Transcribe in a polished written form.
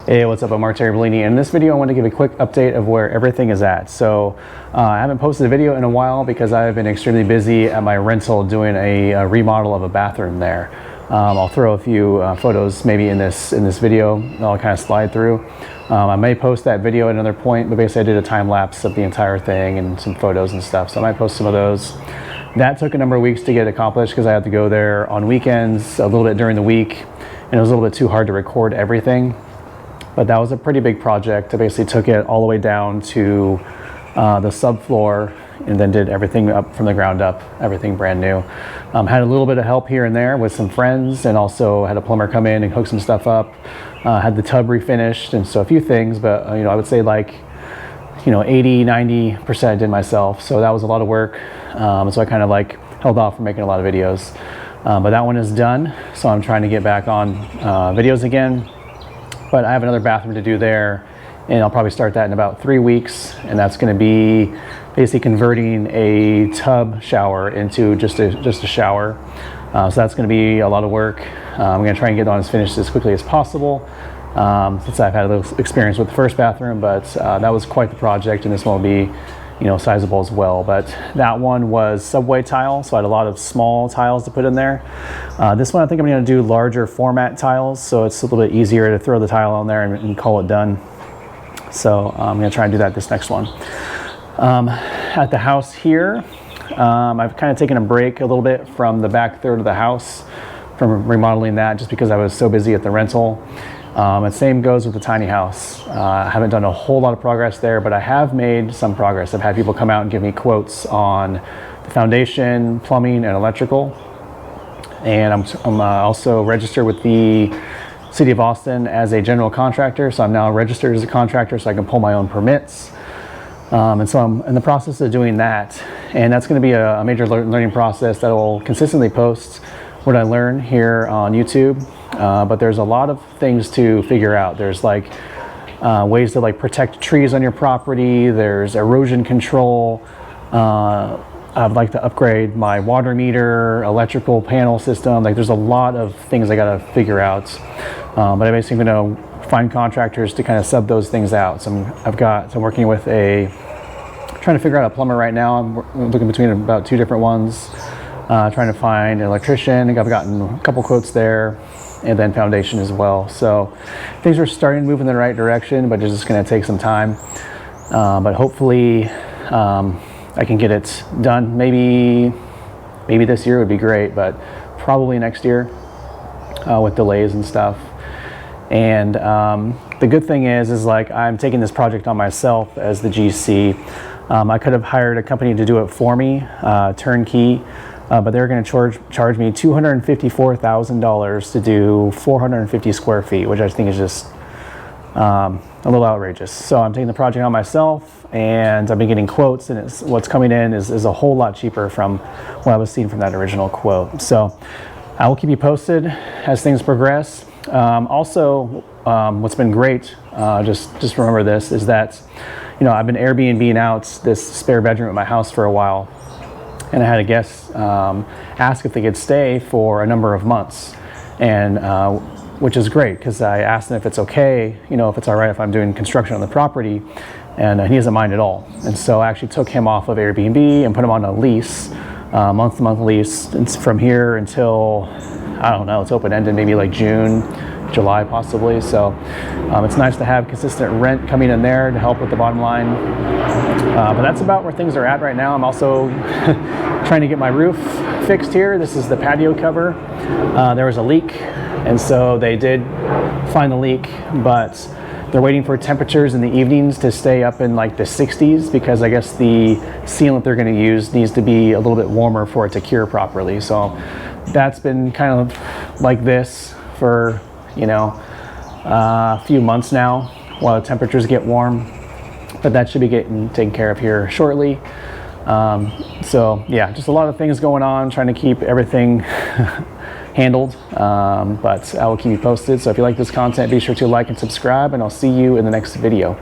Hey, what's up? I'm Mark Bellini, and in this video I want to give a quick update of where everything is at. So I haven't posted a video in a while because I've been extremely busy at my rental doing a remodel of a bathroom there. I'll throw a few photos maybe in this video. I'll kind of slide through. I may post that video at another point, but basically I did a time lapse of the entire thing and some photos and stuff, so I might post some of those. That took a number of weeks to get accomplished because I had to go there on weekends, a little bit during the week, and it was a little bit too hard to record everything. But that was a pretty big project. I basically took it all the way down to the subfloor and then did everything up from the ground up, everything brand new. Had a little bit of help here and there with some friends, and also had a plumber come in and hook some stuff up. Had the tub refinished, and so a few things, but I would say like 80-90% I did myself. So that was a lot of work. So I kind of like held off from making a lot of videos. But that one is done, so I'm trying to get back on videos again. But I have another bathroom to do there, and I'll probably start that in about 3 weeks, and that's going to be basically converting a tub shower into just a shower. So that's going to be a lot of work. I'm going to try and get on as finished as quickly as possible, since I've had a little experience with the first bathroom, but that was quite the project, and this one will be sizable as well. But that one was subway tile, so I had a lot of small tiles to put in there. This one I think I'm going to do larger format tiles, so it's a little bit easier to throw the tile on there and call it done. So I'm going to try and do that this next one. At the house here, I've kind of taken a break a little bit from the back third of the house, from remodeling that, just because I was so busy at the rental. And same goes with the tiny house. I haven't done a whole lot of progress there, but I have made some progress. I've had people come out and give me quotes on the foundation, plumbing, and electrical. And I'm also registered with the City of Austin as a general contractor, so I'm now registered as a contractor, so I can pull my own permits. And so I'm in the process of doing that, and that's going to be a major learning process that I will consistently post what I learn here on YouTube. But there's a lot of things to figure out. There's like ways to like protect trees on your property. There's erosion control. I'd like to upgrade my water meter, electrical panel system. Like there's a lot of things I gotta figure out. But I'm basically gonna find contractors to kind of sub those things out. So I'm working with trying to figure out a plumber right now. I'm looking between about 2 different ones. Trying to find an electrician. I've gotten a couple quotes there, and then foundation as well. So things are starting to move in the right direction, but it's just going to take some time. But hopefully I can get it done. Maybe this year would be great, but probably next year with delays and stuff. And the good thing is like I'm taking this project on myself as the GC. I could have hired a company to do it for me, turnkey. But they're going to charge me $254,000 to do 450 square feet, which I think is just a little outrageous. So I'm taking the project on myself, and I've been getting quotes, and what's coming in is a whole lot cheaper from what I was seeing from that original quote. So I will keep you posted as things progress. Also, what's been great, just remember this, is that I've been Airbnb-ing out this spare bedroom at my house for a while. And I had a guest ask if they could stay for a number of months, and which is great because I asked him if it's okay, if it's all right if I'm doing construction on the property, and he doesn't mind at all. And so I actually took him off of Airbnb and put him on a lease, month-to-month lease. It's from here until, I don't know, it's open-ended, maybe like June, July possibly. So it's nice to have consistent rent coming in there to help with the bottom line. But that's about where things are at right now. I'm also trying to get my roof fixed here. This is the patio cover. There was a leak, and so they did find the leak, but they're waiting for temperatures in the evenings to stay up in like the 60s, because I guess the sealant they're going to use needs to be a little bit warmer for it to cure properly. So that's been kind of like this for a few months now while the temperatures get warm, but that should be getting taken care of here shortly. So yeah, just a lot of things going on, trying to keep everything handled, but I will keep you posted. So if you like this content, be sure to like and subscribe, and I'll see you in the next video.